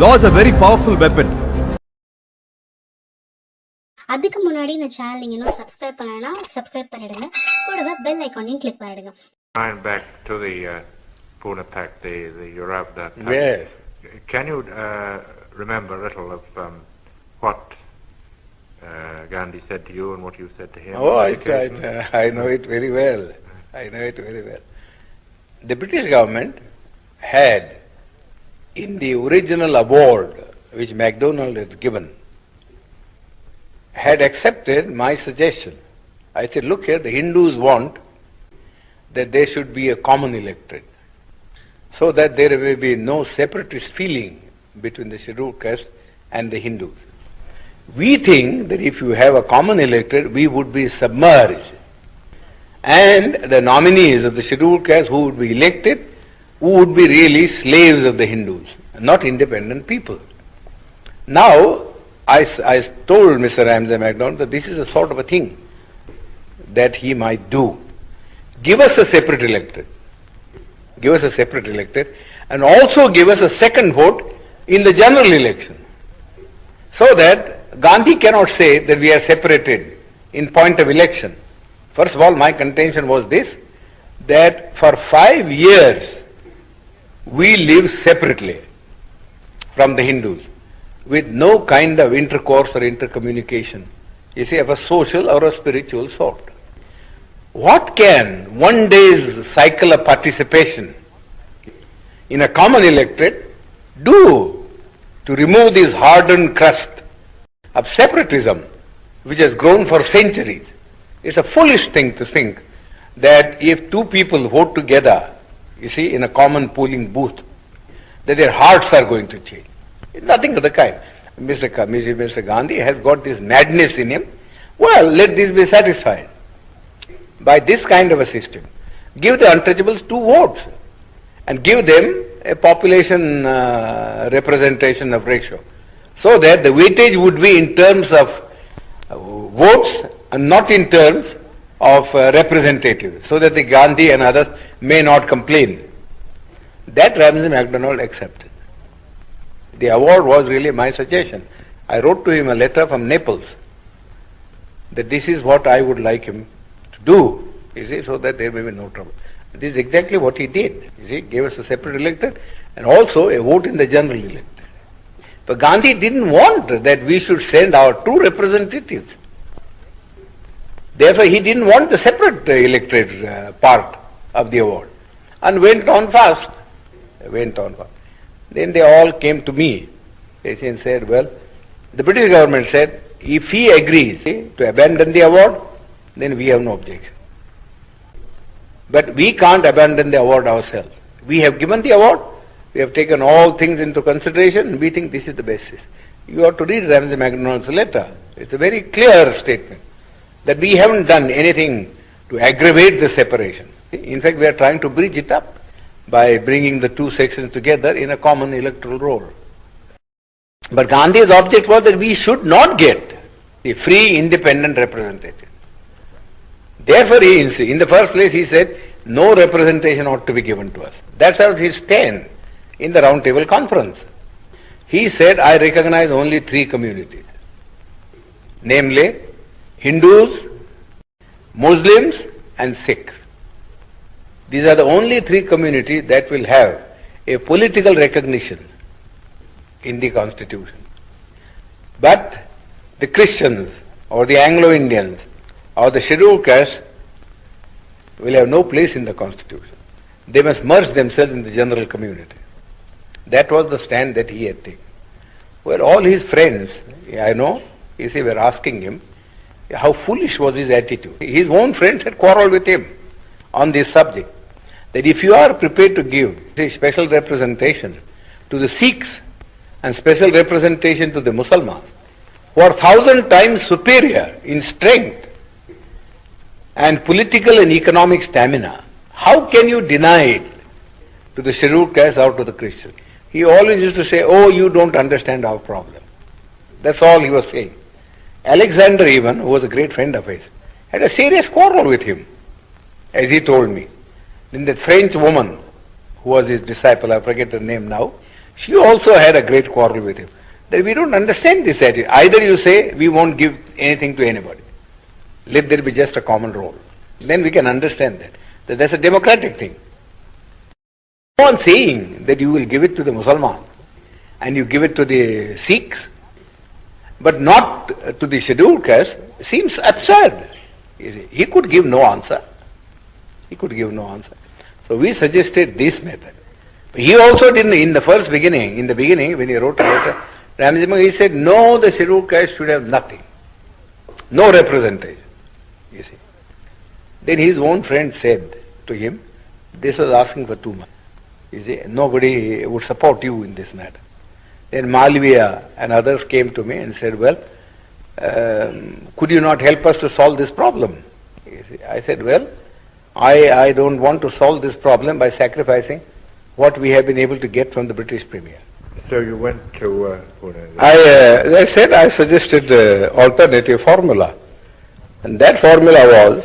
Law is a very powerful weapon. அதுக்கு முன்னாடி இந்த சேனல் நீங்க இன்னும் சப்ஸ்கிரைப் பண்ணலனா சப்ஸ்கிரைப் பண்ணிடுங்க. கூடவே பெல் ஐகானையும் கிளிக் பண்ணிடுங்க. Going back to the Pune Pact, the Europe Pact. Yes. Can you remember a little of what Gandhi said to you and what you said to him? Oh, I know it very well. I know it very well. The British government had, in the original award which MacDonald had given, had accepted my suggestion. I said, look here, the Hindus want that there should be a common electorate, so that there may be no separatist feeling between the scheduled caste and the Hindus. We think that if you have a common electorate, we would be submerged, and the nominees of the scheduled caste who would be elected would be really slaves of the Hindus, not independent people. Now, I told Mr. Ramsay MacDonald that this is a sort of a thing that he might do. Give us a separate electorate. Give us a separate electorate, and also give us a second vote in the general election, so that Gandhi cannot say that we are separated in point of election. First of all, my contention was this, that for 5 years we live separately from the Hindus, with no kind of intercourse or intercommunication, you see, of a social or a spiritual sort. What can one day's cycle of participation in a common electorate do to remove this hardened crust of separatism which has grown for centuries? It's a foolish thing to think that if two people vote together, you see, in a common polling booth, that their hearts are going to change. It's nothing of the kind. Mr. Gandhi has got this madness in him. Well, let this be satisfied by this kind of a system. Give the untouchables 2 votes and give them a population representation of ratio, so that the weightage would be in terms of votes and not in terms of representatives, so that the Gandhi and others may not complain. That Ramsay MacDonald accepted. The award was really my suggestion. I wrote to him a letter from Naples that this is what I would like him to do, you see, so that there may be no trouble. This is exactly what he did. You see, gave us a separate electorate and also a vote in the general electorate. But Gandhi didn't want that we should send our 2 representatives. Therefore, he didn't want the separate electorate part of the award, and went on fast. Then they all came to me. They said, well, the British government said, if he agrees to abandon the award, then we have no objection. But we can't abandon the award ourselves. We have given the award, we have taken all things into consideration, and we think this is the basis. You have to read Ramsay MacDonald's letter. It's a very clear statement that we haven't done anything to aggravate the separation. In fact, we are trying to bridge it up by bringing the 2 sections together in a common electoral roll. But Gandhi's object was that we should not get a free independent representative. Therefore, in the first place, he said no representation ought to be given to us. That's how his stand in the Round Table Conference. He said, I recognize only 3 communities, namely Hindus, Muslims and Sikhs. These are the only 3 communities that will have a political recognition in the Constitution. But the Christians or the Anglo-Indians or the scheduled caste will have no place in the Constitution. They must merge themselves in the general community. That was the stand that he had taken. Well, all his friends, I know, you see, were asking him how foolish was his attitude. His own friends had quarreled with him on this subject, that if you are prepared to give a special representation to the Sikhs and special representation to the Muslims, who are 1,000 times superior in strength and political and economic stamina, how can you deny it to the scheduled caste or to the Christian? He always used to say, oh, you don't understand our problem. That's all he was saying. Alexander even, who was a great friend of his, had a serious quarrel with him, as he told me. Then that French woman, who was his disciple, I forget her name now, She also had a great quarrel with him. That we don't understand this attitude. Either you say we won't give anything to anybody. Let there be just a common role. Then we can understand that that's a democratic thing. Go on saying that you will give it to the Muslims and you give it to the Sikhs, but not to the scheduled caste, seems absurd. He could give no answer. He could give no answer. So we suggested this method. He also didn't, in the beginning, when he wrote a letter, he said, no, the scheduled caste should have nothing. No representation. You see. Then his own friend said to him, this was asking for too much. You see, nobody would support you in this matter. Then Malviya and others came to me and said, well, could you not help us to solve this problem? You see, I said, well, I don't want to solve this problem by sacrificing what we have been able to get from the British Premier. So you went to Pune? I suggested the alternative formula. And that formula was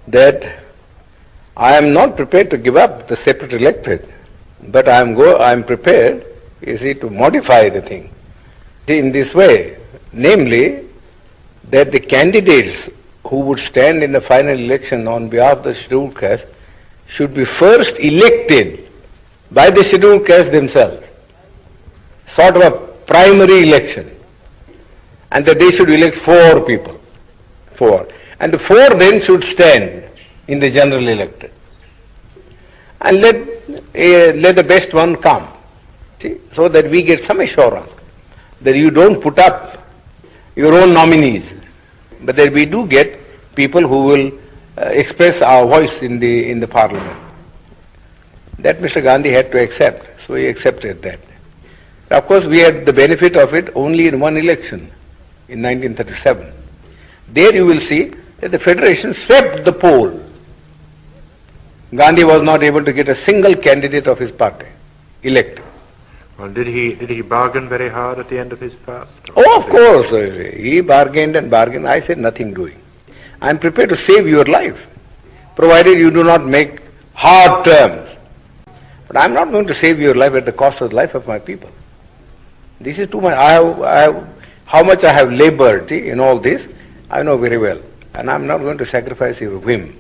that I am not prepared to give up the separate electorate, but I am prepared, you see, to modify the thing in this way, namely that the candidates who would stand in the final election on behalf of the scheduled caste should be first elected by the scheduled caste themselves, sort of a primary election, and that they should elect 4 people. 4. And the 4 then should stand in the general electorate. And let the best one come. See, so that we get some assurance that you don't put up your own nominees, but that we do get people who will express our voice in the parliament. That Mr. Gandhi had to accept, so he accepted that. Of course, we had the benefit of it only in one election, in 1937. There you will see that the Federation swept the poll. Gandhi was not able to get a single candidate of his party elected. Well, did he bargain very hard at the end of his fast? Oh, of course. He bargained and bargained. I said nothing doing. I am prepared to save your life, provided you do not make hard terms. But I am not going to save your life at the cost of the life of my people. This is too much. How much I have labored in all this, I know very well. And I am not going to sacrifice your whim.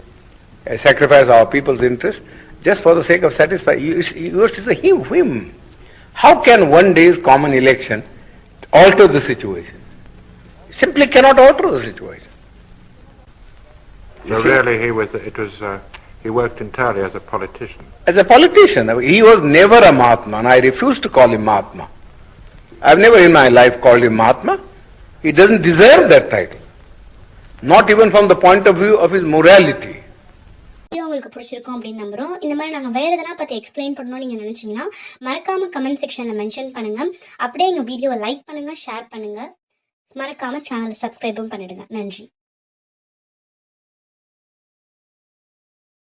I sacrifice our people's interest just for the sake of satisfying. Yours is a whim. How can one day's common election alter the situation? It simply cannot alter the situation. So really he worked entirely as a politician. As a politician. He was never a Mahatma, and I refuse to call him Mahatma. I have never in my life called him Mahatma. He doesn't deserve that title. Not even from the point of view of his morality. Video உங்களுக்கு பிடிச்சிருக்கும் அப்படின்னு நம்புறோம். இந்த மாதிரி நாங்கள் வேறு எதனா பற்றி எக்ஸ்பிளைன் பண்ணணும்னு நீங்கள் நினச்சிங்கன்னா மறக்காமல் கமெண்ட் செக்ஷனில் மென்ஷன் பண்ணுங்கள். அப்படியே எங்கள் வீடியோவை லைக் பண்ணுங்கள், ஷேர் பண்ணுங்கள். மறக்காமல் சேனலை சப்ஸ்கிரைபும் பண்ணிடுங்க. நன்றி.